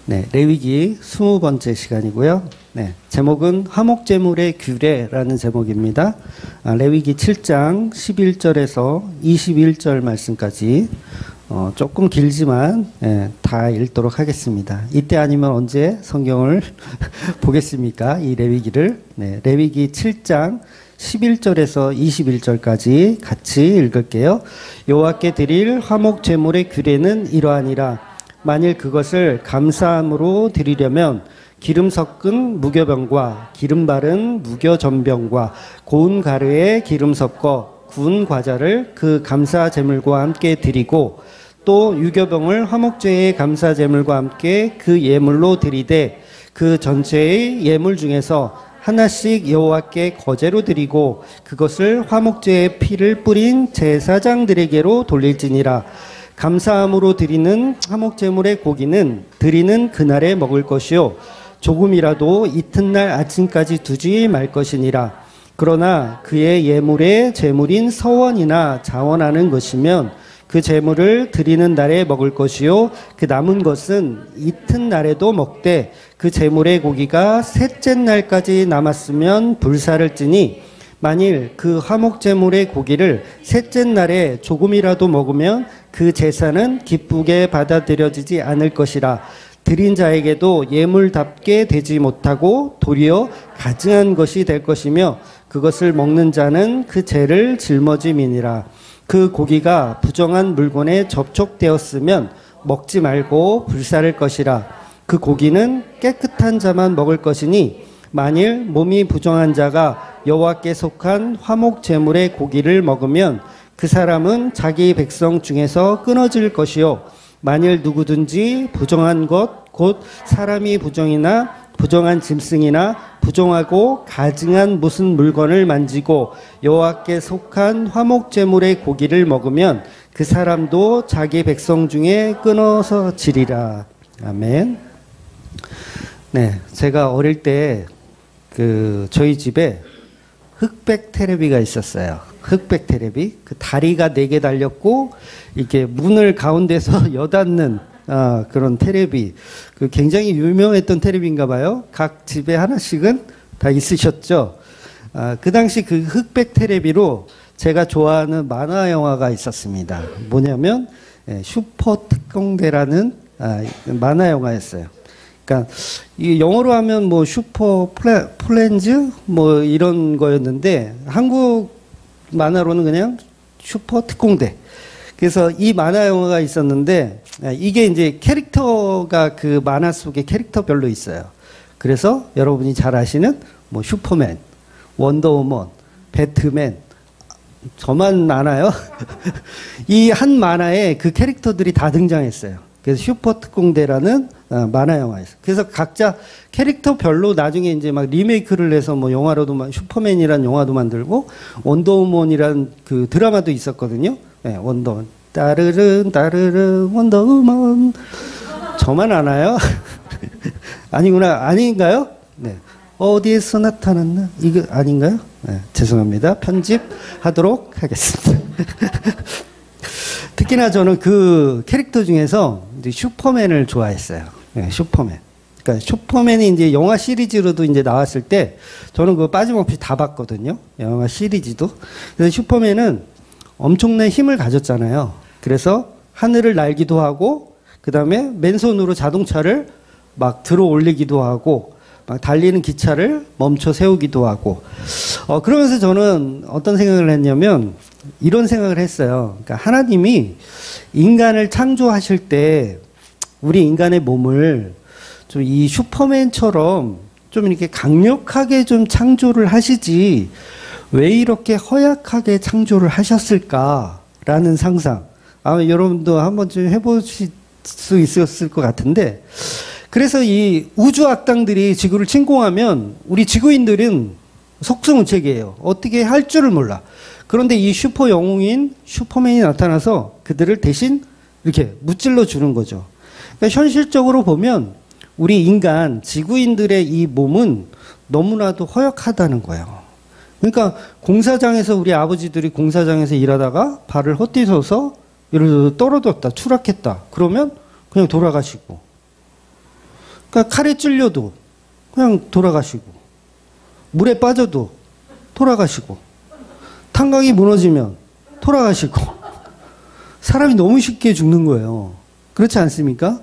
네, 레위기 20번째 시간이고요. 네, 제목은 화목제물의 규례라는 제목입니다. 레위기 7장 11절에서 21절 말씀까지 조금 길지만 다 읽도록 하겠습니다. 이때 아니면 언제 성경을 보겠습니까? 이 레위기를. 네, 레위기 7장 11절에서 21절까지 같이 읽을게요. 여호와께 드릴 화목제물의 규례는 이러하니라. 만일 그것을 감사함으로 드리려면 기름 섞은 무교병과 기름 바른 무교전병과 고운 가루에 기름 섞어 구운 과자를 그 감사 제물과 함께 드리고 또 유교병을 화목제의 감사 제물과 함께 그 예물로 드리되 그 전체의 예물 중에서 하나씩 여호와께 거제로 드리고 그것을 화목제의 피를 뿌린 제사장들에게로 돌릴지니라. 감사함으로 드리는 화목제물의 고기는 드리는 그날에 먹을 것이요 조금이라도 이튿날 아침까지 두지 말 것이니라. 그러나 그의 예물의 제물인 서원이나 자원하는 것이면 그 제물을 드리는 날에 먹을 것이요 그 남은 것은 이튿날에도 먹되 그 제물의 고기가 셋째 날까지 남았으면 불사를 찌니 만일 그 화목제물의 고기를 셋째 날에 조금이라도 먹으면 그 제사는 기쁘게 받아들여지지 않을 것이라. 드린 자에게도 예물답게 되지 못하고 도리어 가증한 것이 될 것이며 그것을 먹는 자는 그 죄를 짊어짐이니라. 그 고기가 부정한 물건에 접촉되었으면 먹지 말고 불사를 것이라. 그 고기는 깨끗한 자만 먹을 것이니 만일 몸이 부정한 자가 여호와께 속한 화목 제물의 고기를 먹으면 그 사람은 자기 백성 중에서 끊어질 것이요 만일 누구든지 부정한 것 곧 사람이 부정이나 부정한 짐승이나 부정하고 가증한 무슨 물건을 만지고 여호와께 속한 화목 제물의 고기를 먹으면 그 사람도 자기 백성 중에 끊어서 지리라. 아멘. 네, 제가 어릴 때 저희 집에 흑백 테레비가 있었어요. 흑백 테레비. 그 다리가 4개 달렸고 이렇게 문을 가운데서 여닫는 그런 테레비. 굉장히 유명했던 테레비인가 봐요. 각 집에 하나씩은 다 있으셨죠. 그 당시 그 흑백 테레비로 제가 좋아하는 만화 영화가 있었습니다. 뭐냐면 슈퍼 특공대라는 만화 영화였어요. 그러니까 이 영어로 하면 뭐 슈퍼 플랜즈 뭐 이런 거였는데 한국 만화로는 그냥 슈퍼 특공대. 그래서 이 만화 영화가 있었는데 이게 이제 캐릭터가 그 만화 속에 캐릭터별로 있어요. 그래서 여러분이 잘 아시는 뭐 슈퍼맨, 원더우먼, 배트맨 저만 아나요? 이 한 만화에 그 캐릭터들이 다 등장했어요. 그래서 슈퍼 특공대라는 만화 영화였어요. 그래서 각자 캐릭터별로 나중에 이제 막 리메이크를 해서 뭐 영화로도 슈퍼맨이라는 영화도 만들고 원더우먼이라는 그 드라마도 있었거든요. 네, 원더우먼 따르릉 따르릉 원더우먼 저만 아나요? 아니구나. 아닌가요? 네. 어디에서 나타났나? 이거 아닌가요? 네, 죄송합니다. 편집하도록 하겠습니다. 특히나 저는 그 캐릭터 중에서 이제 슈퍼맨을 좋아했어요. 네, 슈퍼맨. 그러니까 슈퍼맨이 이제 영화 시리즈로도 이제 나왔을 때 저는 그거 빠짐없이 다 봤거든요. 영화 시리즈도. 그래서 슈퍼맨은 엄청난 힘을 가졌잖아요. 그래서 하늘을 날기도 하고 그 다음에 맨손으로 자동차를 막 들어 올리기도 하고 막 달리는 기차를 멈춰 세우기도 하고 그러면서 저는 어떤 생각을 했냐면 이런 생각을 했어요. 그러니까 하나님이 인간을 창조하실 때 우리 인간의 몸을 좀 이 슈퍼맨처럼 좀 이렇게 강력하게 좀 창조를 하시지 왜 이렇게 허약하게 창조를 하셨을까라는 상상. 아마 여러분도 한 번쯤 해보실 수 있었을 것 같은데 그래서 이 우주 악당들이 지구를 침공하면 우리 지구인들은 속수무책이에요. 어떻게 할 줄을 몰라. 그런데 이 슈퍼 영웅인 슈퍼맨이 나타나서 그들을 대신 이렇게 무찔러 주는 거죠. 그러니까 현실적으로 보면 우리 인간, 지구인들의 이 몸은 너무나도 허약하다는 거예요. 그러니까 공사장에서 우리 아버지들이 공사장에서 일하다가 발을 헛디뎌서 예를 들어 떨어졌다, 추락했다. 그러면 그냥 돌아가시고. 그러니까 칼에 찔려도 그냥 돌아가시고, 물에 빠져도 돌아가시고, 탄광이 무너지면 돌아가시고, 사람이 너무 쉽게 죽는 거예요. 그렇지 않습니까?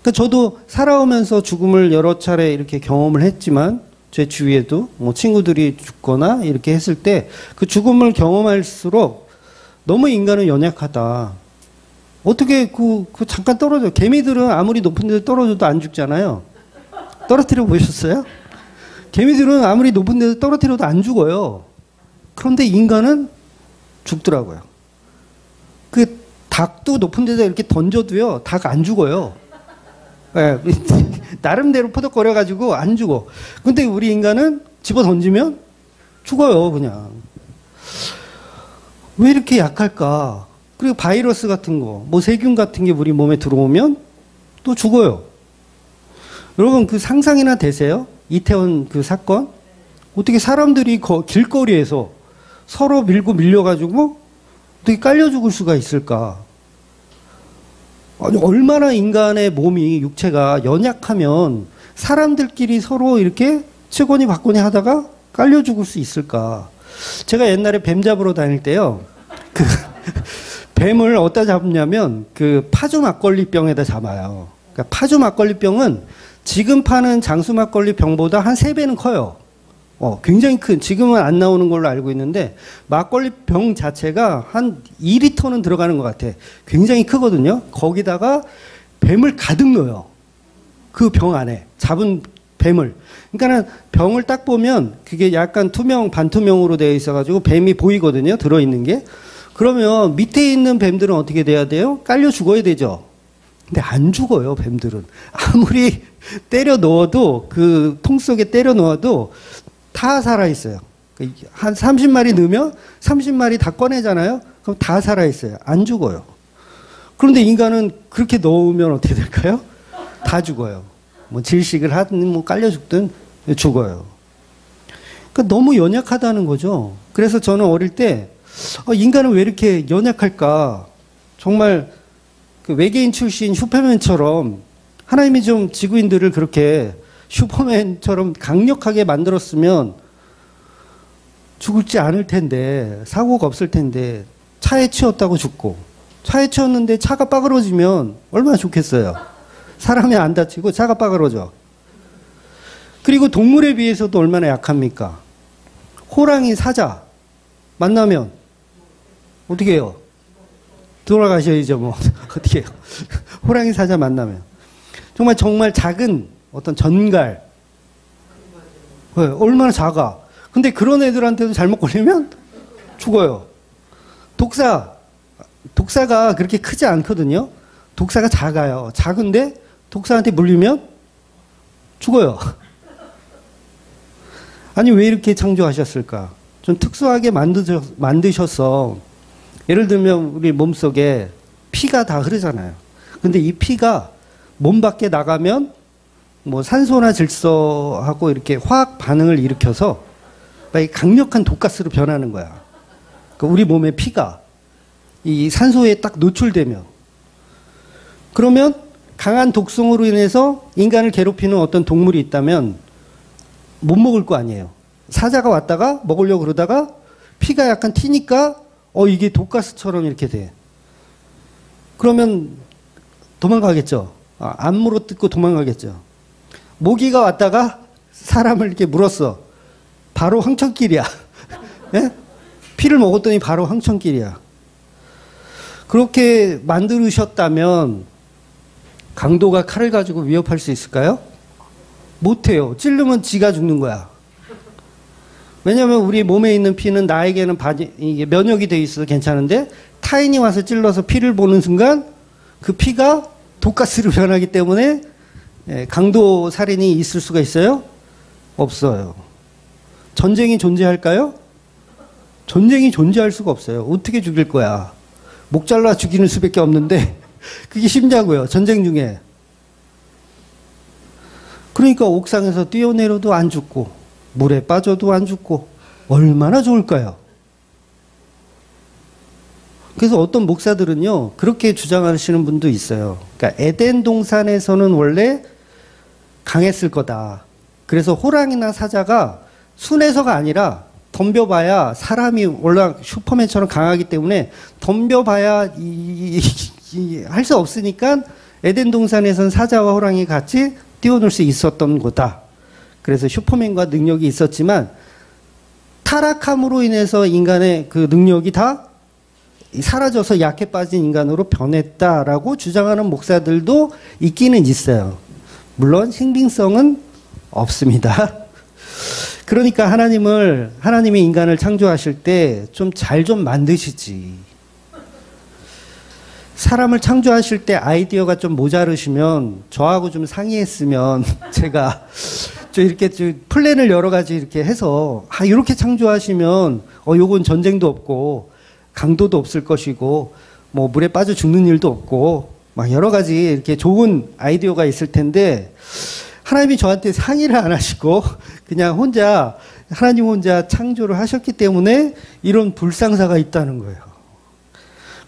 그러니까 저도 살아오면서 죽음을 여러 차례 이렇게 경험을 했지만, 제 주위에도 뭐 친구들이 죽거나 이렇게 했을 때 그 죽음을 경험할수록 너무 인간은 연약하다. 어떻게 그 잠깐 떨어져. 개미들은 아무리 높은 데서 떨어져도 안 죽잖아요. 떨어뜨려 보셨어요? 개미들은 아무리 높은 데서 떨어뜨려도 안 죽어요. 그런데 인간은 죽더라고요. 그 닭도 높은 데서 이렇게 던져도요, 닭 안 죽어요. 네, 나름대로 포덕거려가지고 안 죽어. 근데 우리 인간은 집어 던지면 죽어요, 그냥. 왜 이렇게 약할까? 그리고 바이러스 같은 거, 뭐 세균 같은 게 우리 몸에 들어오면 또 죽어요. 여러분, 그 상상이나 되세요? 이태원 그 사건? 어떻게 사람들이 길거리에서 서로 밀고 밀려가지고 어떻게 깔려 죽을 수가 있을까? 아니, 얼마나 인간의 몸이, 육체가 연약하면 사람들끼리 서로 이렇게 치고니 받고니 하다가 깔려 죽을 수 있을까? 제가 옛날에 뱀 잡으러 다닐 때요, 뱀을 어디다 잡냐면, 파주 막걸리병에다 잡아요. 그러니까 파주 막걸리병은 지금 파는 장수 막걸리 병보다 한 3배는 커요. 굉장히 큰, 지금은 안 나오는 걸로 알고 있는데, 막걸리 병 자체가 한 2리터는 들어가는 것 같아. 굉장히 크거든요. 거기다가 뱀을 가득 넣어요. 그 병 안에. 잡은 뱀을. 그러니까는 병을 딱 보면 그게 약간 투명, 반투명으로 되어 있어가지고 뱀이 보이거든요. 들어있는 게. 그러면 밑에 있는 뱀들은 어떻게 돼야 돼요? 깔려 죽어야 되죠. 근데 안 죽어요, 뱀들은. 아무리 때려 넣어도, 그 통 속에 때려 넣어도 다 살아있어요. 한 30마리 넣으면 30마리 다 꺼내잖아요? 그럼 다 살아있어요. 안 죽어요. 그런데 인간은 그렇게 넣으면 어떻게 될까요? 다 죽어요. 뭐 질식을 하든 뭐 깔려 죽든 죽어요. 그러니까 너무 연약하다는 거죠. 그래서 저는 어릴 때 인간은 왜 이렇게 연약할까? 정말 그 외계인 출신 슈퍼맨처럼 하나님이 좀 지구인들을 그렇게 슈퍼맨처럼 강력하게 만들었으면 죽을지 않을 텐데, 사고가 없을 텐데, 차에 치였다고 죽고, 차에 치였는데 차가 빠그러지면 얼마나 좋겠어요. 사람이 안 다치고 차가 빠그러져. 그리고 동물에 비해서도 얼마나 약합니까? 호랑이, 사자 만나면 어떻게 해요? 돌아가셔야죠, 뭐. 어떻게 해요? 호랑이, 사자 만나면. 정말 작은 어떤 전갈. 네, 얼마나 작아. 근데 그런 애들한테도 잘못 걸리면 죽어요. 독사가 그렇게 크지 않거든요. 독사가 작아요. 작은데 독사한테 물리면 죽어요. 아니, 왜 이렇게 창조하셨을까? 좀 특수하게 만드셔서, 예를 들면 우리 몸속에 피가 다 흐르잖아요. 근데 이 피가 몸 밖에 나가면 뭐 산소나 질소하고 이렇게 화학 반응을 일으켜서 강력한 독가스로 변하는 거야. 그러니까 우리 몸의 피가 이 산소에 딱 노출되면, 그러면 강한 독성으로 인해서 인간을 괴롭히는 어떤 동물이 있다면 못 먹을 거 아니에요. 사자가 왔다가 먹으려고 그러다가 피가 약간 튀니까 이게 독가스처럼 이렇게 돼. 그러면 도망가겠죠. 안 물어뜯고 도망가겠죠. 모기가 왔다가 사람을 이렇게 물었어. 바로 황천길이야. 예? 피를 먹었더니 바로 황천길이야. 그렇게 만드셨다면 강도가 칼을 가지고 위협할 수 있을까요? 못해요. 찌르면 지가 죽는 거야. 왜냐하면 우리 몸에 있는 피는 나에게는 이게 면역이 돼 있어서 괜찮은데, 타인이 와서 찔러서 피를 보는 순간 그 피가 독가스로 변하기 때문에 강도 살인이 있을 수가 있어요? 없어요. 전쟁이 존재할까요? 전쟁이 존재할 수가 없어요. 어떻게 죽일 거야? 목 잘라 죽이는 수밖에 없는데 그게 쉽냐고요, 전쟁 중에. 그러니까 옥상에서 뛰어내려도 안 죽고 물에 빠져도 안 죽고 얼마나 좋을까요? 그래서 어떤 목사들은요, 그렇게 주장하시는 분도 있어요. 그러니까 에덴 동산에서는 원래 강했을 거다. 그래서 호랑이나 사자가 순해서가 아니라 덤벼봐야 사람이 올라 슈퍼맨처럼 강하기 때문에 덤벼봐야 할 수 없으니까 에덴 동산에서는 사자와 호랑이 같이 뛰어놀 수 있었던 거다. 그래서 슈퍼맨과 능력이 있었지만 타락함으로 인해서 인간의 그 능력이 다 사라져서 약해 빠진 인간으로 변했다라고 주장하는 목사들도 있기는 있어요. 물론 신빙성은 없습니다. 그러니까 하나님이 인간을 창조하실 때 좀 잘 좀 만드시지. 사람을 창조하실 때 아이디어가 좀 모자르시면 저하고 좀 상의했으면 제가 좀 이렇게 좀 플랜을 여러 가지 이렇게 해서 이렇게 창조하시면 요건 전쟁도 없고 강도도 없을 것이고 뭐 물에 빠져 죽는 일도 없고 막 여러 가지 이렇게 좋은 아이디어가 있을 텐데 하나님이 저한테 상의를 안 하시고 그냥 하나님 혼자 창조를 하셨기 때문에 이런 불상사가 있다는 거예요.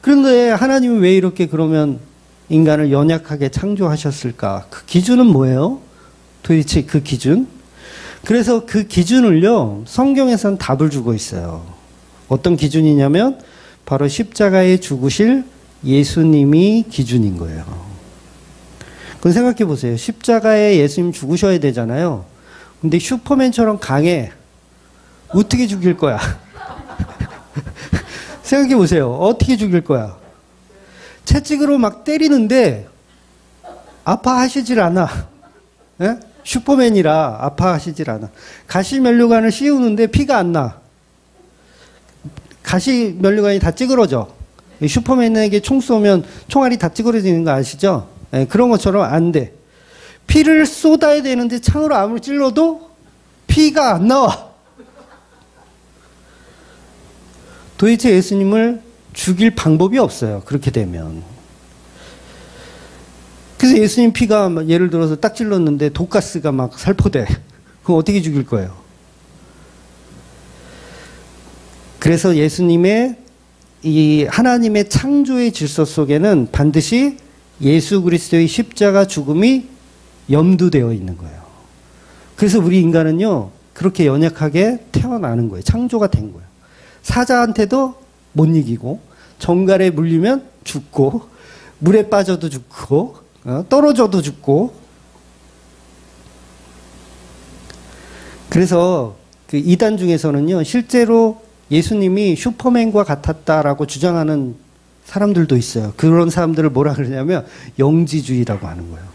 그런데 하나님은 왜 이렇게 그러면 인간을 연약하게 창조하셨을까? 그 기준은 뭐예요? 도대체 그 기준? 그래서 그 기준을요, 성경에서는 답을 주고 있어요. 어떤 기준이냐면 바로 십자가에 죽으실 예수님이 기준인 거예요. 그럼 생각해 보세요. 십자가에 예수님 죽으셔야 되잖아요. 근데 슈퍼맨처럼 강해. 어떻게 죽일 거야? 생각해 보세요. 어떻게 죽일 거야? 채찍으로 막 때리는데 아파하시질 않아. 예? 슈퍼맨이라 아파하시질 않아. 가시면류관을 씌우는데 피가 안 나. 가시면류관이 다 찌그러져. 슈퍼맨에게 총 쏘면 총알이 다 찌그러지는 거 아시죠? 예, 그런 것처럼 안 돼. 피를 쏟아야 되는데 창으로 아무리 찔러도 피가 안 나와. 도대체 예수님을 죽일 방법이 없어요. 그렇게 되면. 그래서 예수님 피가 예를 들어서 딱 찔렀는데 독가스가 막 살포돼. 그럼 어떻게 죽일 거예요? 그래서 예수님의 이 하나님의 창조의 질서 속에는 반드시 예수 그리스도의 십자가 죽음이 염두되어 있는 거예요. 그래서 우리 인간은요, 그렇게 연약하게 태어나는 거예요. 창조가 된 거예요. 사자한테도 못 이기고, 정갈에 물리면 죽고, 물에 빠져도 죽고, 떨어져도 죽고. 그래서 그 이단 중에서는요, 실제로 예수님이 슈퍼맨과 같았다라고 주장하는 사람들도 있어요. 그런 사람들을 뭐라 그러냐면 영지주의라고 하는 거예요.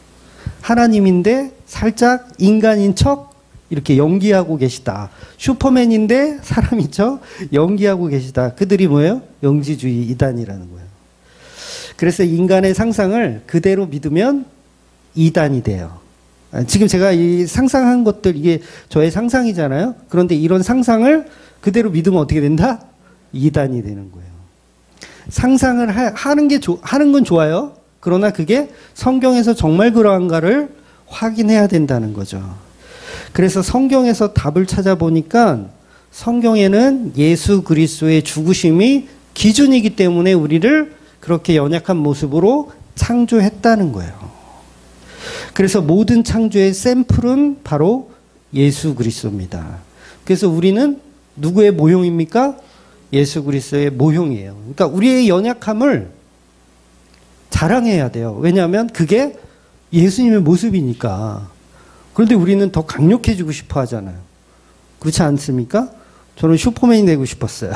하나님인데 살짝 인간인 척 이렇게 연기하고 계시다. 슈퍼맨인데 사람인 척 연기하고 계시다. 그들이 뭐예요? 영지주의 이단이라는 거예요. 그래서 인간의 상상을 그대로 믿으면 이단이 돼요. 지금 제가 이 상상한 것들, 이게 저의 상상이잖아요. 그런데 이런 상상을 그대로 믿으면 어떻게 된다? 이단이 되는 거예요. 상상을 하는 건 좋아요. 그러나 그게 성경에서 정말 그러한가를 확인해야 된다는 거죠. 그래서 성경에서 답을 찾아보니까 성경에는 예수 그리스도의 죽으심이 기준이기 때문에 우리를 그렇게 연약한 모습으로 창조했다는 거예요. 그래서 모든 창조의 샘플은 바로 예수 그리스도입니다. 그래서 우리는 누구의 모형입니까? 예수 그리스도의 모형이에요. 그러니까 우리의 연약함을 자랑해야 돼요. 왜냐하면 그게 예수님의 모습이니까. 그런데 우리는 더 강력해지고 싶어 하잖아요. 그렇지 않습니까? 저는 슈퍼맨이 되고 싶었어요.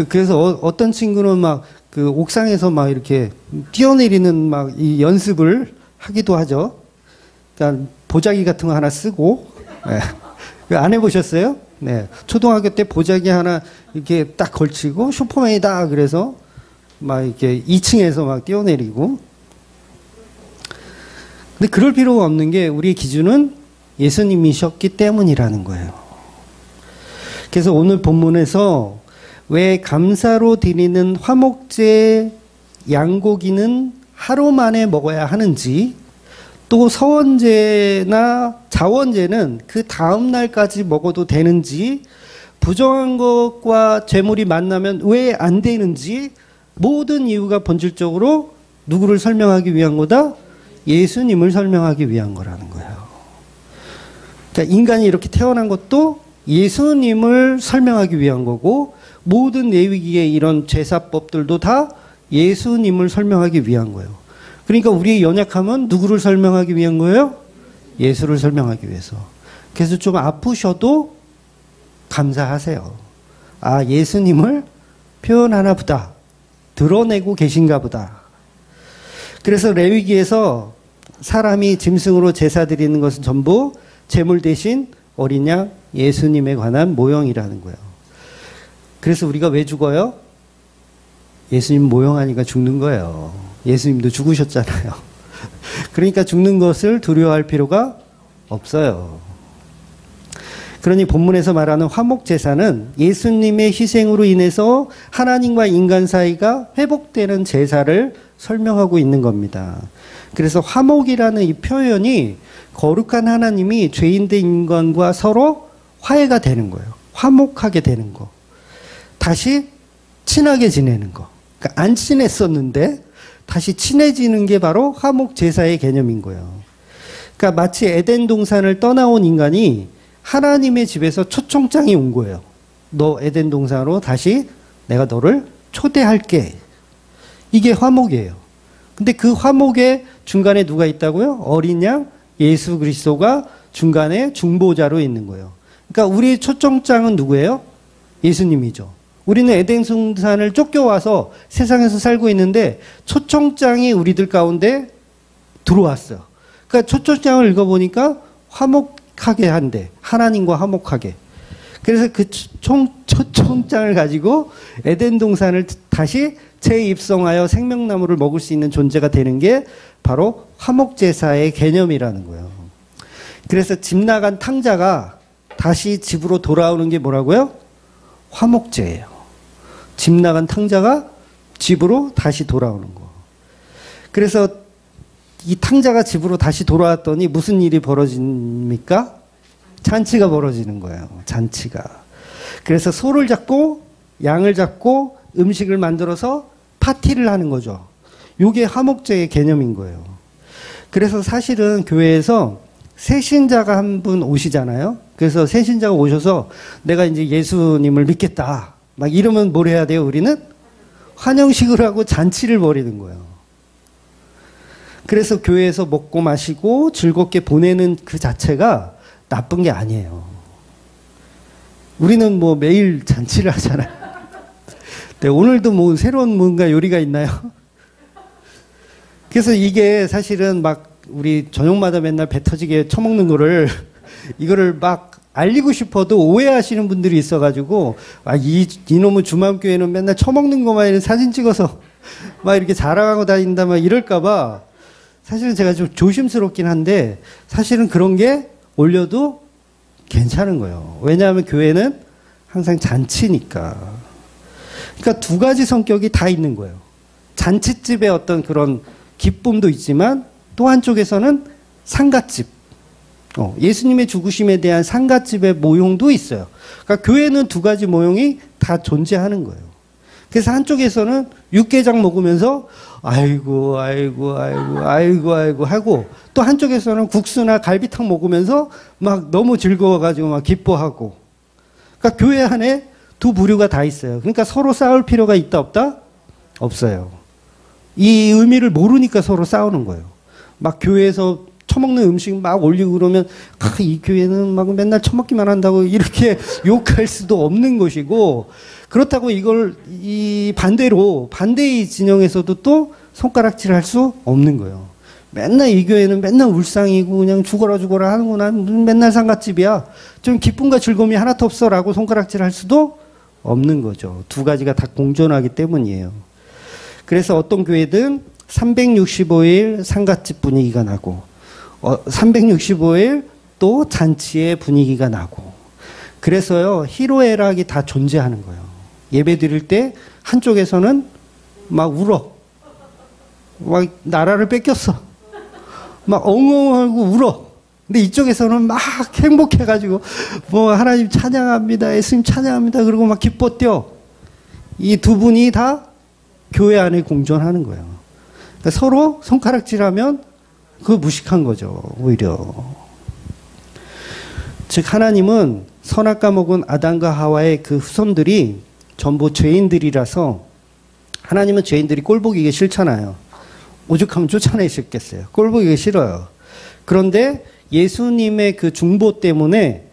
그래서 어떤 친구는 막 그 옥상에서 막 이렇게 뛰어내리는 막 이 연습을 하기도 하죠. 그러니까 보자기 같은 거 하나 쓰고. 네. 안 해보셨어요? 네. 초등학교 때 보자기 하나 이렇게 딱 걸치고 슈퍼맨이다. 그래서 막 이렇게 2층에서 막 뛰어내리고. 근데 그럴 필요가 없는 게 우리의 기준은 예수님이셨기 때문이라는 거예요. 그래서 오늘 본문에서 왜 감사로 드리는 화목제 양고기는 하루 만에 먹어야 하는지, 또 서원제나 자원제는 그 다음 날까지 먹어도 되는지, 부정한 것과 재물이 만나면 왜 안 되는지, 모든 이유가 본질적으로 누구를 설명하기 위한 거다? 예수님을 설명하기 위한 거라는 거예요. 그러니까 인간이 이렇게 태어난 것도 예수님을 설명하기 위한 거고, 모든 레위기의 이런 제사법들도 다 예수님을 설명하기 위한 거예요. 그러니까 우리의 연약함은 누구를 설명하기 위한 거예요? 예수를 설명하기 위해서. 그래서 좀 아프셔도 감사하세요. 아, 예수님을 표현하나 보다. 드러내고 계신가 보다. 그래서 레위기에서 사람이 짐승으로 제사 드리는 것은 전부 제물 대신 어린 양 예수님에 관한 모형이라는 거예요. 그래서 우리가 왜 죽어요? 예수님 모형하니까 죽는 거예요. 예수님도 죽으셨잖아요. 그러니까 죽는 것을 두려워할 필요가 없어요. 그러니 본문에서 말하는 화목제사는 예수님의 희생으로 인해서 하나님과 인간 사이가 회복되는 제사를 설명하고 있는 겁니다. 그래서 화목이라는 이 표현이 거룩한 하나님이 죄인된 인간과 서로 화해가 되는 거예요. 화목하게 되는 거. 다시 친하게 지내는 거. 그러니까 안 친했었는데 다시 친해지는 게 바로 화목제사의 개념인 거예요. 그러니까 마치 에덴 동산을 떠나온 인간이 하나님의 집에서 초청장이 온 거예요. 너 에덴 동산으로 다시 내가 너를 초대할게. 이게 화목이에요. 근데 그 화목의 중간에 누가 있다고요? 어린 양 예수 그리스도가 중간에 중보자로 있는 거예요. 그러니까 우리의 초청장은 누구예요? 예수님이죠. 우리는 에덴 동산을 쫓겨와서 세상에서 살고 있는데 초청장이 우리들 가운데 들어왔어요. 그러니까 초청장을 읽어보니까 화목하게 한대. 하나님과 화목하게. 그래서 그 초청장을 가지고 에덴 동산을 다시 재입성하여 생명나무를 먹을 수 있는 존재가 되는 게 바로 화목제사의 개념이라는 거예요. 그래서 집 나간 탕자가 다시 집으로 돌아오는 게 뭐라고요? 화목제예요. 집 나간 탕자가 집으로 다시 돌아오는 거. 그래서 이 탕자가 집으로 다시 돌아왔더니 무슨 일이 벌어집니까? 잔치가 벌어지는 거예요. 잔치가. 그래서 소를 잡고 양을 잡고 음식을 만들어서 파티를 하는 거죠. 이게 화목제의 개념인 거예요. 그래서 사실은 교회에서 새신자가 한 분 오시잖아요. 그래서 새신자가 오셔서 내가 이제 예수님을 믿겠다. 막 이러면 뭘 해야 돼요? 우리는 환영식을 하고 잔치를 벌이는 거예요. 그래서 교회에서 먹고 마시고 즐겁게 보내는 그 자체가 나쁜 게 아니에요. 우리는 뭐 매일 잔치를 하잖아요. 네, 오늘도 뭐 새로운 뭔가 요리가 있나요? 그래서 이게 사실은 막 우리 저녁마다 맨날 배 터지게 처먹는 거를 이거를 막 알리고 싶어도 오해하시는 분들이 있어가지고 이놈의 주맘교회는 맨날 처먹는 것만 사진 찍어서 막 이렇게 자랑하고 다닌다 막 이럴까봐 사실은 제가 좀 조심스럽긴 한데 사실은 그런 게 올려도 괜찮은 거예요. 왜냐하면 교회는 항상 잔치니까. 그러니까 두 가지 성격이 다 있는 거예요. 잔치집의 어떤 그런 기쁨도 있지만 또 한쪽에서는 상갓집. 예수님의 죽으심에 대한 상갓집의 모형도 있어요. 그러니까 교회는 두 가지 모형이 다 존재하는 거예요. 그래서 한쪽에서는 육개장 먹으면서 아이고 하고 또 한쪽에서는 국수나 갈비탕 먹으면서 막 너무 즐거워가지고 막 기뻐하고. 그러니까 교회 안에 두 부류가 다 있어요. 그러니까 서로 싸울 필요가 있다 없다? 없어요. 이 의미를 모르니까 서로 싸우는 거예요. 막 교회에서 처먹는 음식 막 올리고 그러면 이 교회는 막 맨날 처먹기만 한다고 이렇게 욕할 수도 없는 것이고, 그렇다고 이걸 이 반대로 반대의 진영에서도 또 손가락질을 할 수 없는 거예요. 맨날 이 교회는 맨날 울상이고 그냥 죽어라 하는구나. 맨날 상갓집이야. 좀 기쁨과 즐거움이 하나도 없어라고 손가락질 할 수도 없는 거죠. 두 가지가 다 공존하기 때문이에요. 그래서 어떤 교회든 365일 상갓집 분위기가 나고 365일 또 잔치의 분위기가 나고, 그래서요 희로애락이 다 존재하는 거예요. 예배 드릴 때 한쪽에서는 막 울어. 막 나라를 뺏겼어. 막 엉엉하고 울어. 근데 이쪽에서는 막 행복해가지고 뭐 하나님 찬양합니다. 예수님 찬양합니다. 그러고 막 기뻐 뛰어. 이 두 분이 다 교회 안에 공존하는 거예요. 그러니까 서로 손가락질하면 그거 무식한 거죠. 오히려. 즉 하나님은 선악과 먹은 아담과 하와의 그 후손들이 전부 죄인들이라서 하나님은 죄인들이 꼴보기가 싫잖아요. 오죽하면 쫓아내셨겠어요. 꼴보기가 싫어요. 그런데 예수님의 그 중보 때문에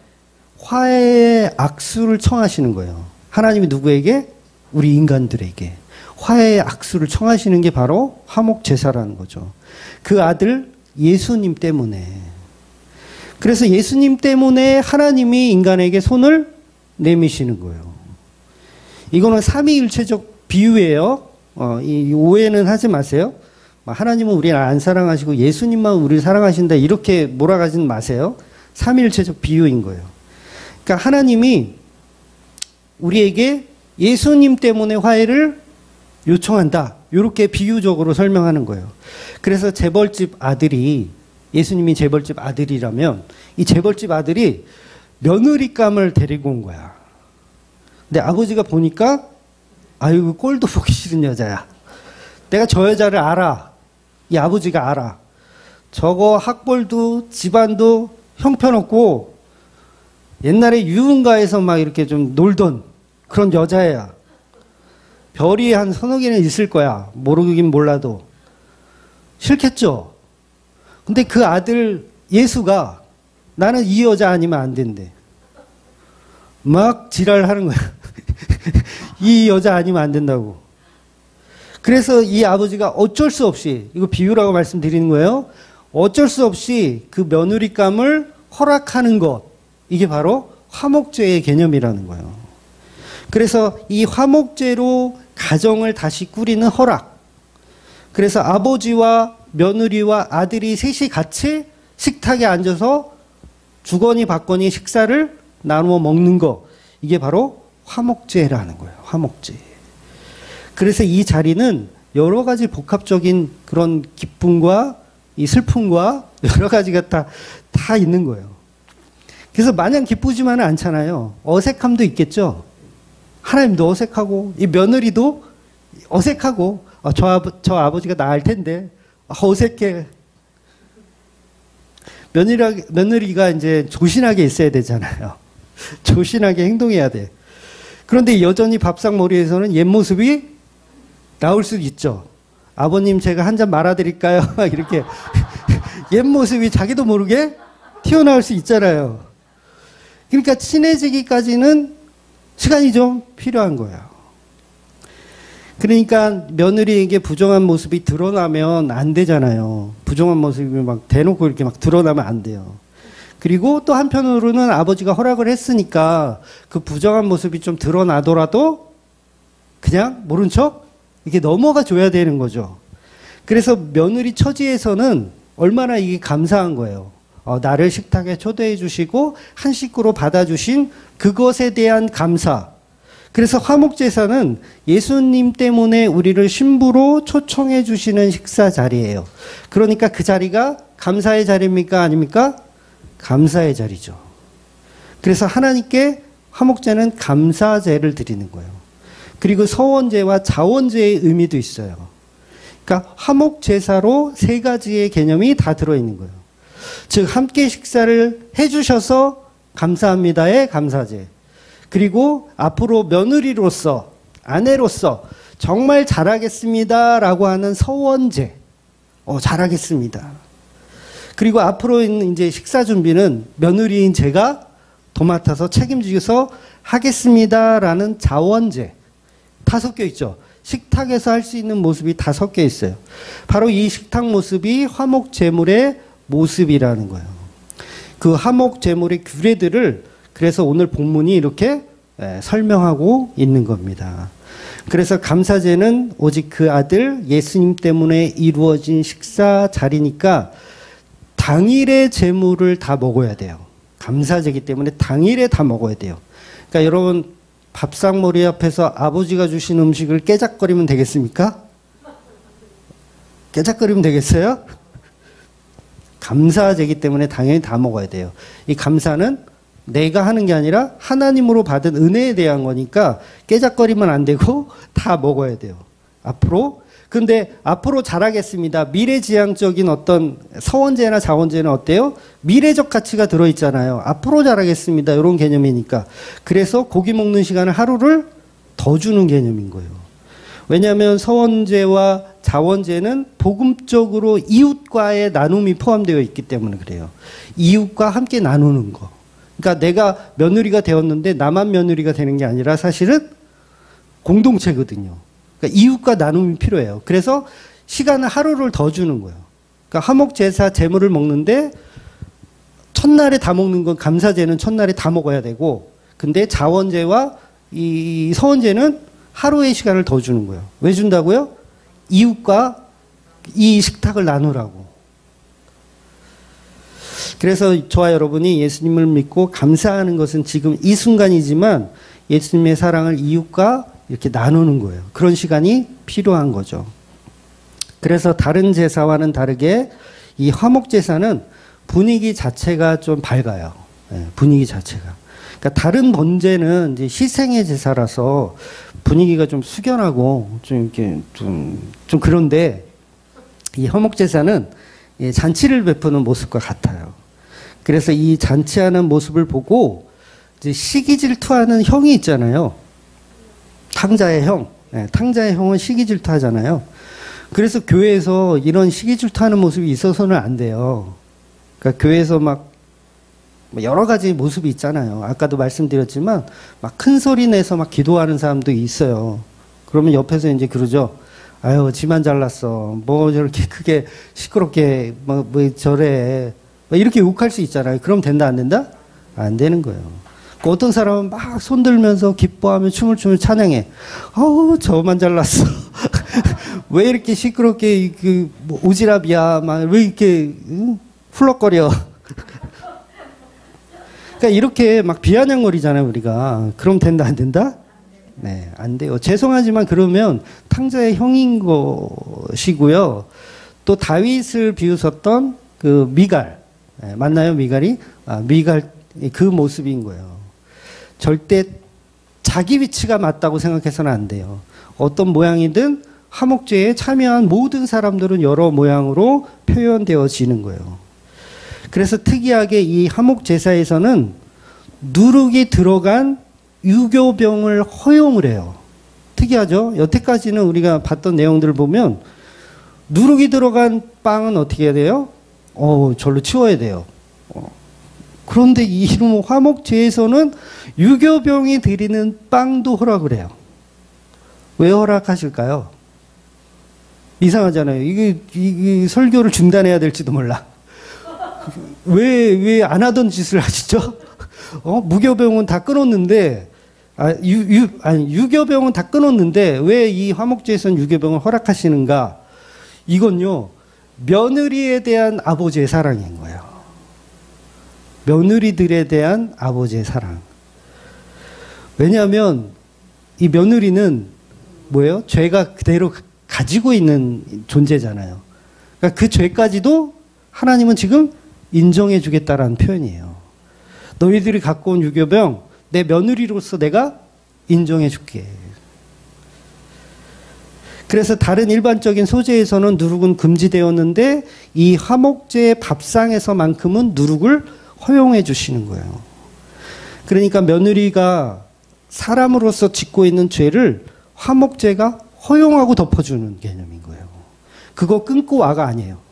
화해의 악수를 청하시는 거예요. 하나님이 누구에게? 우리 인간들에게. 화해의 악수를 청하시는 게 바로 화목제사라는 거죠. 그 아들 예수님 때문에. 그래서 예수님 때문에 하나님이 인간에게 손을 내미시는 거예요. 이거는 삼위일체적 비유예요. 이 오해는 하지 마세요. 하나님은 우리를 안 사랑하시고 예수님만 우리를 사랑하신다 이렇게 몰아가지는 마세요. 삼위일체적 비유인 거예요. 그러니까 하나님이 우리에게 예수님 때문에 화해를 요청한다. 이렇게 비유적으로 설명하는 거예요. 그래서 재벌집 아들이 예수님이 재벌집 아들이라면 이 재벌집 아들이 며느리감을 데리고 온 거야. 근데 아버지가 보니까 아유 꼴도 보기 싫은 여자야. 내가 저 여자를 알아. 이 아버지가 알아. 저거 학벌도 집안도 형편없고 옛날에 유흥가에서 막 이렇게 좀 놀던 그런 여자애야. 별이 한 서너 개는 있을 거야. 모르긴 몰라도. 싫겠죠? 근데 그 아들 예수가 나는 이 여자 아니면 안 된대. 막 지랄하는 거야. 이 여자 아니면 안 된다고. 그래서 이 아버지가 어쩔 수 없이, 이거 비유라고 말씀드리는 거예요. 어쩔 수 없이 그 며느리감을 허락하는 것. 이게 바로 화목제의 개념이라는 거예요. 그래서 이 화목제로 가정을 다시 꾸리는 허락. 그래서 아버지와 며느리와 아들이 셋이 같이 식탁에 앉아서 주거니 받거니 식사를 나누어 먹는 거. 이게 바로 화목제라는 거예요. 화목제. 그래서 이 자리는 여러 가지 복합적인 그런 기쁨과 이 슬픔과 여러 가지가 다 있는 거예요. 그래서 마냥 기쁘지만은 않잖아요. 어색함도 있겠죠. 하나님도 어색하고 이 며느리도 어색하고 저 아버지가 나을 텐데 어색해. 며느리가 이제 조신하게 있어야 되잖아요. 조신하게 행동해야 돼. 그런데 여전히 밥상머리에서는 옛 모습이 나올 수 있죠. 아버님 제가 한 잔 말아드릴까요? 이렇게 옛 모습이 자기도 모르게 튀어나올 수 있잖아요. 그러니까 친해지기까지는 시간이 좀 필요한 거예요. 그러니까 며느리에게 부정한 모습이 드러나면 안 되잖아요. 부정한 모습이 막 대놓고 이렇게 막 드러나면 안 돼요. 그리고 또 한편으로는 아버지가 허락을 했으니까 그 부정한 모습이 좀 드러나더라도 그냥 모른 척 이렇게 넘어가 줘야 되는 거죠. 그래서 며느리 처지에서는 얼마나 이게 감사한 거예요. 나를 식탁에 초대해 주시고 한 식구로 받아주신 그것에 대한 감사. 그래서 화목제사는 예수님 때문에 우리를 신부로 초청해 주시는 식사 자리예요. 그러니까 그 자리가 감사의 자리입니까? 아닙니까? 감사의 자리죠. 그래서 하나님께 화목제는 감사제를 드리는 거예요. 그리고 서원제와 자원제의 의미도 있어요. 그러니까 화목제사로 세 가지의 개념이 다 들어있는 거예요. 즉 함께 식사를 해주셔서 감사합니다의 감사제. 그리고 앞으로 며느리로서 아내로서 정말 잘하겠습니다라고 하는 서원제. 잘하겠습니다. 그리고 앞으로 있는 이제 식사 준비는 며느리인 제가 도맡아서 책임지서 하겠습니다라는 자원제. 다 섞여 있죠. 식탁에서 할 수 있는 모습이 다 섞여 있어요. 바로 이 식탁 모습이 화목제물의 모습이라는 거예요. 그 화목제물의 규례들을 그래서 오늘 본문이 이렇게 설명하고 있는 겁니다. 그래서 감사제는 오직 그 아들 예수님 때문에 이루어진 식사 자리니까 당일의 제물을 다 먹어야 돼요. 감사제이기 때문에 당일에 다 먹어야 돼요. 그러니까 여러분 밥상머리 앞에서 아버지가 주신 음식을 깨작거리면 되겠습니까? 깨작거리면 되겠어요? 감사제이기 때문에 당연히 다 먹어야 돼요. 이 감사는 내가 하는 게 아니라 하나님으로 받은 은혜에 대한 거니까 깨작거리면 안 되고 다 먹어야 돼요. 앞으로 근데 앞으로 잘하겠습니다. 미래지향적인 어떤 서원제나 자원제는 어때요? 미래적 가치가 들어있잖아요. 앞으로 잘하겠습니다. 이런 개념이니까. 그래서 고기 먹는 시간을 하루를 더 주는 개념인 거예요. 왜냐하면 서원제와 자원제는 복음적으로 이웃과의 나눔이 포함되어 있기 때문에 그래요. 이웃과 함께 나누는 거. 그러니까 내가 며느리가 되었는데 나만 며느리가 되는 게 아니라 사실은 공동체거든요. 그러니까 이웃과 나눔이 필요해요. 그래서 시간을 하루를 더 주는 거예요. 그러니까 화목제사 제물을 먹는데 첫날에 다 먹는 건 감사제는 첫날에 다 먹어야 되고, 근데 자원제와 이 서원제는 하루의 시간을 더 주는 거예요. 왜 준다고요? 이웃과 이 식탁을 나누라고. 그래서 저와 여러분이 예수님을 믿고 감사하는 것은 지금 이 순간이지만 예수님의 사랑을 이웃과 이렇게 나누는 거예요. 그런 시간이 필요한 거죠. 그래서 다른 제사와는 다르게 이 화목제사는 분위기 자체가 좀 밝아요. 네, 분위기 자체가. 그러니까 다른 번제는 이제 희생의 제사라서 분위기가 좀 숙연하고 좀 이렇게 좀 그런데 이 화목제사는 잔치를 베푸는 모습과 같아요. 그래서 이 잔치하는 모습을 보고 이제 시기 질투하는 형이 있잖아요. 탕자의 형. 네, 탕자의 형은 시기 질투하잖아요. 그래서 교회에서 이런 시기 질투하는 모습이 있어서는 안 돼요. 그러니까 교회에서 막 여러 가지 모습이 있잖아요. 아까도 말씀드렸지만 막 큰 소리 내서 막 기도하는 사람도 있어요. 그러면 옆에서 이제 그러죠. 아유, 지만 잘났어. 뭐 저렇게 크게 시끄럽게 뭐 저래. 이렇게 욕할 수 있잖아요. 그럼 된다 안 된다? 안 되는 거예요. 어떤 사람은 막 손들면서 기뻐하며 춤을 추며 찬양해. 어우, 저만 잘났어. 왜 이렇게 시끄럽게 뭐 오지랖이야. 막 왜 이렇게 훌럭거려. 그러니까 이렇게 막 비아냥거리잖아요, 우리가. 그럼 된다 안 된다? 네, 안 돼요. 죄송하지만 그러면 탕자의 형인 것이고요. 또 다윗을 비웃었던 그 미갈. 네, 맞나요, 미갈이? 미갈 그 모습인 거예요. 절대 자기 위치가 맞다고 생각해서는 안 돼요. 어떤 모양이든 화목제에 참여한 모든 사람들은 여러 모양으로 표현되어지는 거예요. 그래서 특이하게 이 화목제사에서는 누룩이 들어간 유교병을 허용을 해요. 특이하죠? 여태까지는 우리가 봤던 내용들을 보면 누룩이 들어간 빵은 어떻게 해야 돼요? 절로 치워야 돼요. 그런데 이 이름 화목제에서는 유교병이 드리는 빵도 허락을 해요. 왜 허락하실까요? 이상하잖아요. 이게 설교를 중단해야 될지도 몰라. 왜 안 하던 짓을 하시죠? 무교병은 다 끊었는데, 유교병은 다 끊었는데, 왜 이 화목제에서는 유교병을 허락하시는가? 이건요, 며느리에 대한 아버지의 사랑인 거예요. 며느리들에 대한 아버지의 사랑. 왜냐하면 이 며느리는 뭐예요? 죄가 그대로 가지고 있는 존재잖아요. 그러니까 그 죄까지도 하나님은 지금 인정해 주겠다라는 표현이에요. 너희들이 갖고 온 유교병, 내 며느리로서 내가 인정해 줄게. 그래서 다른 일반적인 소재에서는 누룩은 금지되었는데 이 화목제의 밥상에서만큼은 누룩을 허용해 주시는 거예요. 그러니까 며느리가 사람으로서 짓고 있는 죄를 화목제가 허용하고 덮어주는 개념인 거예요. 그거 끊고 와가 아니에요.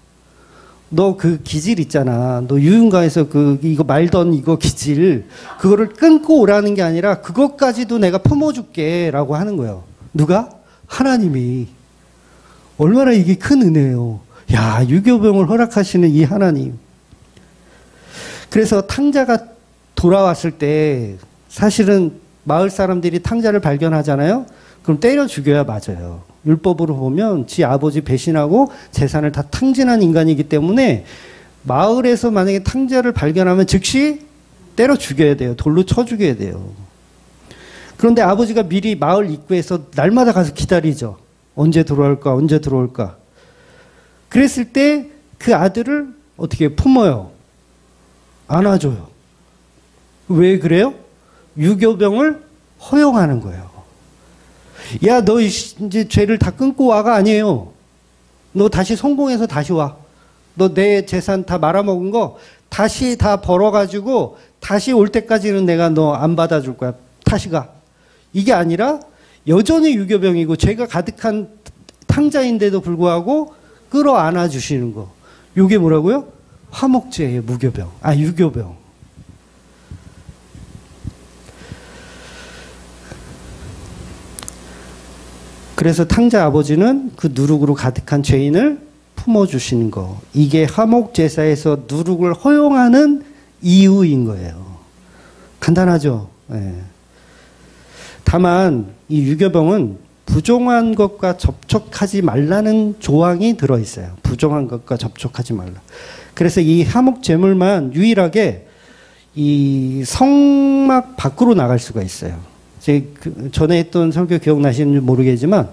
너 그 기질 있잖아. 너 유흥가에서 이거 말던 이거 기질, 그거를 끊고 오라는 게 아니라 그것까지도 내가 품어줄게 라고 하는 거예요. 누가? 하나님이. 얼마나 이게 큰 은혜예요. 야, 유교병을 허락하시는 이 하나님. 그래서 탕자가 돌아왔을 때 사실은 마을 사람들이 탕자를 발견하잖아요. 그럼 때려 죽여야 맞아요. 율법으로 보면 지 아버지 배신하고 재산을 다 탕진한 인간이기 때문에 마을에서 만약에 탕자를 발견하면 즉시 때려 죽여야 돼요. 돌로 쳐 죽여야 돼요. 그런데 아버지가 미리 마을 입구에서 날마다 가서 기다리죠. 언제 들어올까? 언제 들어올까? 그랬을 때 그 아들을 어떻게 품어요? 안아줘요. 왜 그래요? 유교병을 허용하는 거예요. 야, 너 이제 죄를 다 끊고 와가 아니에요. 너 다시 성공해서 다시 와. 너 내 재산 다 말아먹은 거 다시 다 벌어가지고 다시 올 때까지는 내가 너 안 받아줄 거야. 다시 가. 이게 아니라 여전히 유교병이고 죄가 가득한 탕자인데도 불구하고 끌어안아 주시는 거. 이게 뭐라고요? 화목제예요. 무교병. 아, 유교병. 그래서 탕자 아버지는 그 누룩으로 가득한 죄인을 품어주시는 거. 이게 화목제사에서 누룩을 허용하는 이유인 거예요. 간단하죠? 네. 다만 이 유교병은 부정한 것과 접촉하지 말라는 조항이 들어있어요. 부정한 것과 접촉하지 말라. 그래서 이 화목제물만 유일하게 이 성막 밖으로 나갈 수가 있어요. 제 전에 했던 설교 기억나시는지 모르겠지만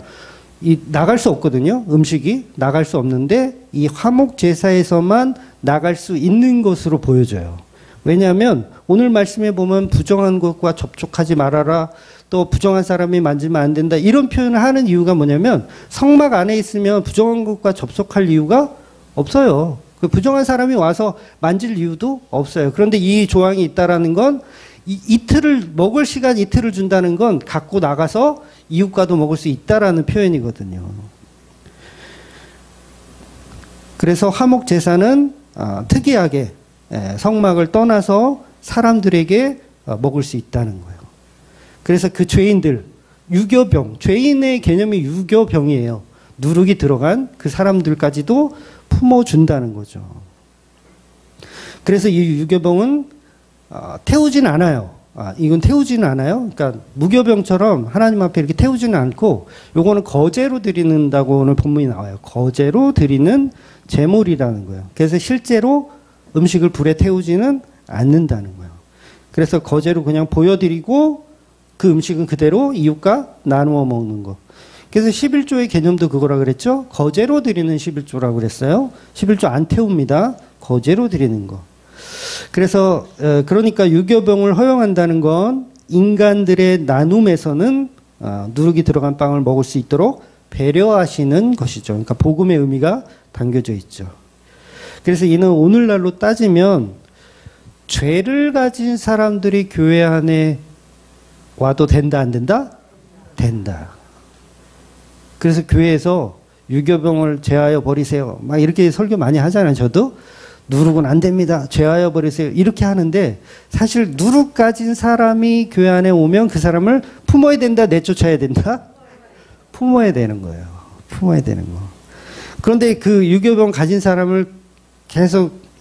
나갈 수 없거든요. 음식이 나갈 수 없는데 이 화목제사에서만 나갈 수 있는 것으로 보여져요. 왜냐하면 오늘 말씀에 보면 부정한 것과 접촉하지 말아라, 또 부정한 사람이 만지면 안 된다, 이런 표현을 하는 이유가 뭐냐면 성막 안에 있으면 부정한 것과 접촉할 이유가 없어요. 그 부정한 사람이 와서 만질 이유도 없어요. 그런데 이 조항이 있다라는 건 이틀을 먹을 시간 이틀을 준다는 건 갖고 나가서 이웃과도 먹을 수 있다라는 표현이거든요. 그래서 화목 제사는 특이하게 성막을 떠나서 사람들에게 먹을 수 있다는 거예요. 그래서 그 죄인들, 유교병, 죄인의 개념이 유교병이에요. 누룩이 들어간 그 사람들까지도 품어준다는 거죠. 그래서 이 유교병은 태우지는 않아요. 이건 태우지는 않아요. 그러니까 무교병처럼 하나님 앞에 이렇게 태우지는 않고, 요거는 거제로 드리는다고 오늘 본문이 나와요. 거제로 드리는 제물이라는 거예요. 그래서 실제로 음식을 불에 태우지는 않는다는 거예요. 그래서 거제로 그냥 보여드리고 그 음식은 그대로 이웃과 나누어 먹는 거. 그래서 11조의 개념도 그거라 그랬죠. 거제로 드리는 11조라고 그랬어요. 11조 안 태웁니다. 거제로 드리는 거. 그래서 그러니까 유교병을 허용한다는 건 인간들의 나눔에서는 누룩이 들어간 빵을 먹을 수 있도록 배려하시는 것이죠. 그러니까 복음의 의미가 담겨져 있죠. 그래서 이는 오늘날로 따지면 죄를 가진 사람들이 교회 안에 와도 된다, 안 된다? 된다. 그래서 교회에서 유교병을 제하여 버리세요, 막 이렇게 설교 많이 하잖아요. 저도 누룩은 안 됩니다, 제하여 버리세요, 이렇게 하는데, 사실 누룩 가진 사람이 교회 안에 오면 그 사람을 품어야 된다, 내쫓아야 된다? 품어야 되는 거예요. 품어야 되는 거. 그런데 그 유교병 가진 사람을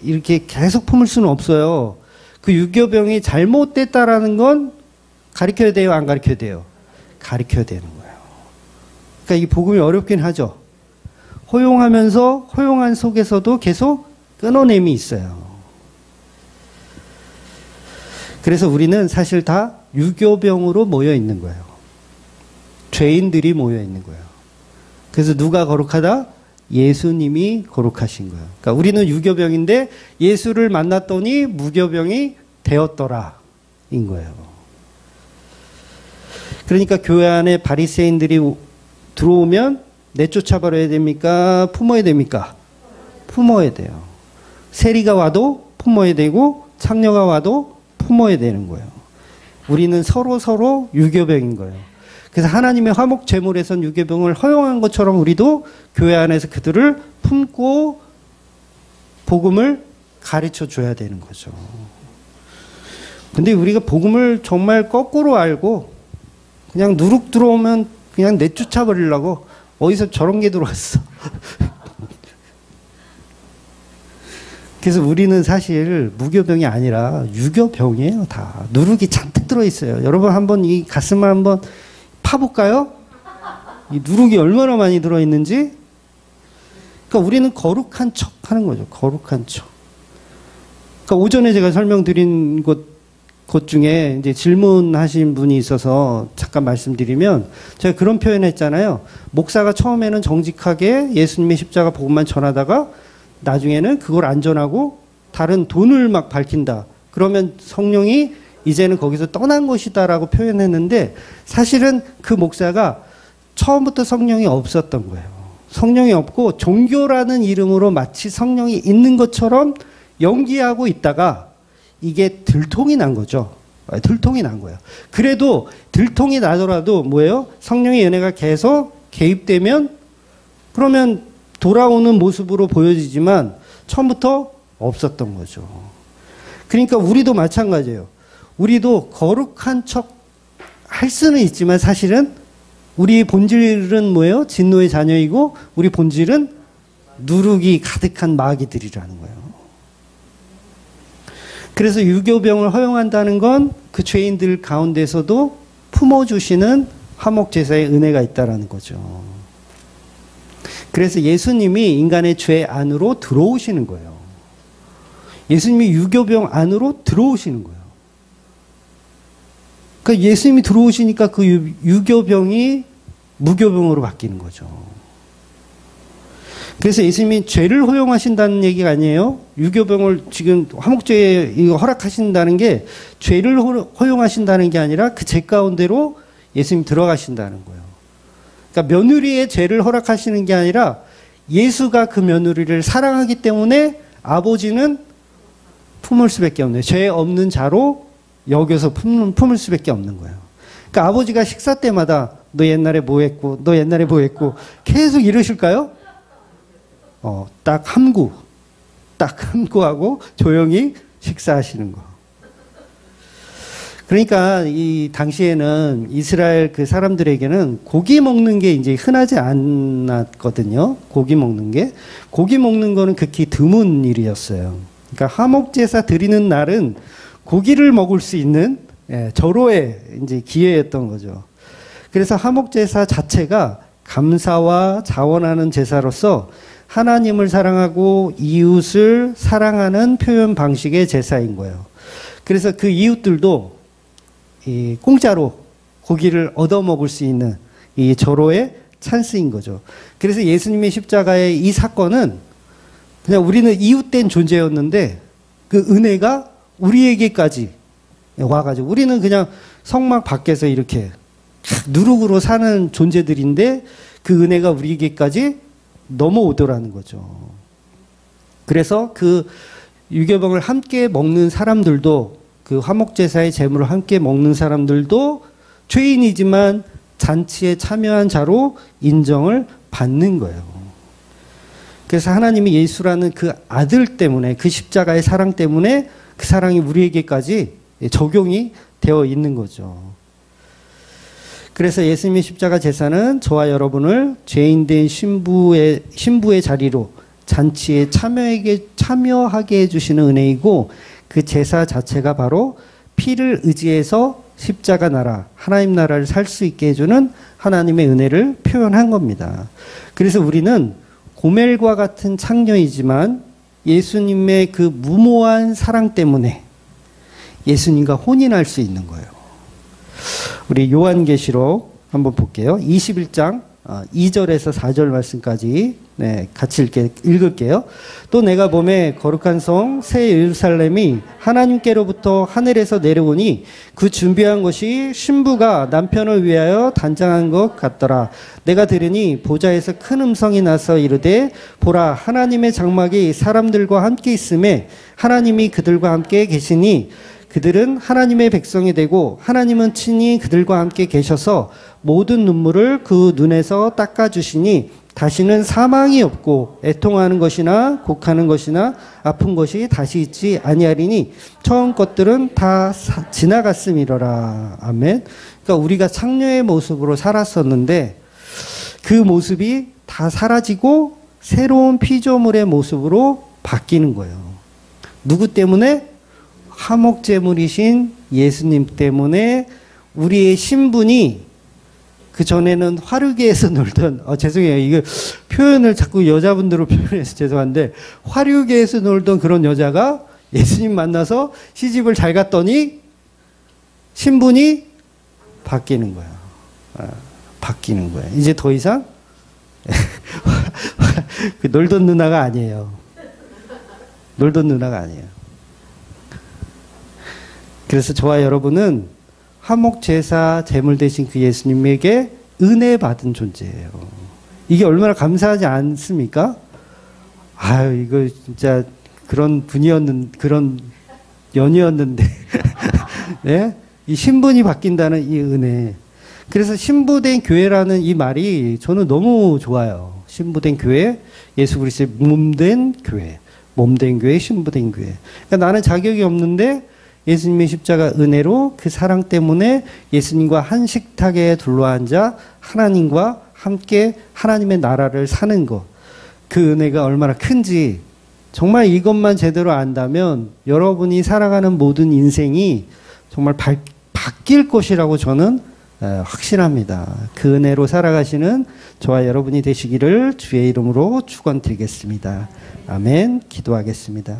이렇게 계속 품을 수는 없어요. 그 유교병이 잘못됐다라는 건 가르쳐야 돼요, 안 가르쳐야 돼요? 가르쳐야 되는 거예요. 그러니까 이 복음이 어렵긴 하죠. 허용하면서 허용한 속에서도 계속 끊어냄이 있어요. 그래서 우리는 사실 다 유교병으로 모여 있는 거예요. 죄인들이 모여 있는 거예요. 그래서 누가 거룩하다? 예수님이 거룩하신 거예요. 그러니까 우리는 유교병인데 예수를 만났더니 무교병이 되었더라 인 거예요. 그러니까 교회 안에 바리새인들이 들어오면 내쫓아 버려야 됩니까? 품어야 됩니까? 품어야 돼요. 세리가 와도 품어야 되고 창녀가 와도 품어야 되는 거예요. 우리는 서로 유교병인 거예요. 그래서 하나님의 화목 제물에선 유교병을 허용한 것처럼 우리도 교회 안에서 그들을 품고 복음을 가르쳐 줘야 되는 거죠. 근데 우리가 복음을 정말 거꾸로 알고 그냥 누룩 들어오면 그냥 내쫓아 버리려고 어디서 저런 게 들어왔어. 그래서 우리는 사실 무교병이 아니라 유교병이에요. 다 누룩이 잔뜩 들어있어요. 여러분 한번 이 가슴을 한번 파볼까요? 이 누룩이 얼마나 많이 들어있는지. 그러니까 우리는 거룩한 척 하는 거죠. 거룩한 척. 그러니까 오전에 제가 설명드린 것 중에 이제 질문하신 분이 있어서 잠깐 말씀드리면, 제가 그런 표현했잖아요. 목사가 처음에는 정직하게 예수님의 십자가 복음만 전하다가 나중에는 그걸 안 전하고 다른 돈을 막 밝힌다. 그러면 성령이 이제는 거기서 떠난 것이다라고 표현했는데, 사실은 그 목사가 처음부터 성령이 없었던 거예요. 성령이 없고 종교라는 이름으로 마치 성령이 있는 것처럼 연기하고 있다가 이게 들통이 난 거죠. 들통이 난 거예요. 그래도 들통이 나더라도 뭐예요? 성령의 은혜가 계속 개입되면 그러면 돌아오는 모습으로 보여지지만 처음부터 없었던 거죠. 그러니까 우리도 마찬가지예요. 우리도 거룩한 척 할 수는 있지만 사실은 우리 본질은 뭐예요? 진노의 자녀이고 우리 본질은 누룩이 가득한 마귀들이라는 거예요. 그래서 유교병을 허용한다는 건 그 죄인들 가운데서도 품어주시는 화목제사의 은혜가 있다는 거죠. 그래서 예수님이 인간의 죄 안으로 들어오시는 거예요. 예수님이 유교병 안으로 들어오시는 거예요. 그러니까 예수님이 들어오시니까 그 유교병이 무교병으로 바뀌는 거죠. 그래서 예수님이 죄를 허용하신다는 얘기가 아니에요. 유교병을 지금 화목제 이거 허락하신다는 게 죄를 허용하신다는 게 아니라 그 죄 가운데로 예수님 들어가신다는 거예요. 그러니까 며느리의 죄를 허락하시는 게 아니라 예수가 그 며느리를 사랑하기 때문에 아버지는 품을 수밖에 없네요. 죄 없는 자로 여겨서 품을 수밖에 없는 거예요. 그러니까 아버지가 식사 때마다 너 옛날에 뭐 했고 너 옛날에 뭐 했고 계속 이러실까요? 딱 함구하고 조용히 식사하시는 거. 그러니까 이 당시에는 이스라엘 그 사람들에게는 고기 먹는 게 이제 흔하지 않았거든요. 고기 먹는 거는 극히 드문 일이었어요. 그러니까 화목제사 드리는 날은 고기를 먹을 수 있는 절호의 이제 기회였던 거죠. 그래서 화목제사 자체가 감사와 자원하는 제사로서 하나님을 사랑하고 이웃을 사랑하는 표현 방식의 제사인 거예요. 그래서 그 이웃들도 공짜로 고기를 얻어먹을 수 있는 이 절호의 찬스인 거죠. 그래서 예수님의 십자가의 이 사건은 그냥 우리는 이웃된 존재였는데 그 은혜가 우리에게까지 와가지고 우리는 그냥 성막 밖에서 이렇게 누룩으로 사는 존재들인데 그 은혜가 우리에게까지 넘어오더라는 거죠. 그래서 그 유교병을 함께 먹는 사람들도 그 화목제사의 제물을 함께 먹는 사람들도 죄인이지만 잔치에 참여한 자로 인정을 받는 거예요. 그래서 하나님이 예수라는 그 아들 때문에 그 십자가의 사랑 때문에 그 사랑이 우리에게까지 적용이 되어 있는 거죠. 그래서 예수님의 십자가 제사는 저와 여러분을 죄인된 신부의 자리로 잔치에 참여하게 해주시는 은혜이고 그 제사 자체가 바로 피를 의지해서 십자가 나라, 하나님 나라를 살 수 있게 해주는 하나님의 은혜를 표현한 겁니다. 그래서 우리는 고멜과 같은 창녀이지만 예수님의 그 무모한 사랑 때문에 예수님과 혼인할 수 있는 거예요. 우리 요한계시록 한번 볼게요. 21장 2절에서 4절 말씀까지 같이 읽을게요. 또 내가 보매 거룩한 성 새 예루살렘이 하나님께로부터 하늘에서 내려오니 그 준비한 것이 신부가 남편을 위하여 단장한 것 같더라. 내가 들으니 보좌에서 큰 음성이 나서 이르되 보라 하나님의 장막이 사람들과 함께 있음에 하나님이 그들과 함께 계시니 그들은 하나님의 백성이 되고 하나님은 친히 그들과 함께 계셔서 모든 눈물을 그 눈에서 닦아주시니 다시는 사망이 없고 애통하는 것이나 곡하는 것이나 아픈 것이 다시 있지 아니하리니 처음 것들은 다 지나갔음이로라. 아멘. 그러니까 우리가 창녀의 모습으로 살았었는데 그 모습이 다 사라지고 새로운 피조물의 모습으로 바뀌는 거예요. 누구 때문에? 화목제물이신 예수님 때문에 우리의 신분이 그 전에는 화류계에서 놀던 죄송해요. 이거 표현을 자꾸 여자분들로 표현해서 죄송한데 화류계에서 놀던 그런 여자가 예수님 만나서 시집을 잘 갔더니 신분이 바뀌는 거야. 바뀌는 거야. 이제 더 이상 그 놀던 누나가 아니에요. 놀던 누나가 아니에요. 그래서 저와 여러분은 화목제사 제물 대신 그 예수님에게 은혜 받은 존재예요. 이게 얼마나 감사하지 않습니까? 아유, 이거 진짜 그런 그런 연이었는데. 네? 이 신분이 바뀐다는 이 은혜. 그래서 신부된 교회라는 이 말이 저는 너무 좋아요. 신부된 교회, 예수 그리스도의 몸된 교회, 몸된 교회, 신부된 교회. 그러니까 나는 자격이 없는데 예수님의 십자가 은혜로 그 사랑 때문에 예수님과 한 식탁에 둘러앉아 하나님과 함께 하나님의 나라를 사는 것. 그 은혜가 얼마나 큰지 정말 이것만 제대로 안다면 여러분이 살아가는 모든 인생이 정말 바뀔 것이라고 저는 확신합니다. 그 은혜로 살아가시는 저와 여러분이 되시기를 주의 이름으로 축원드리겠습니다. 아멘. 기도하겠습니다.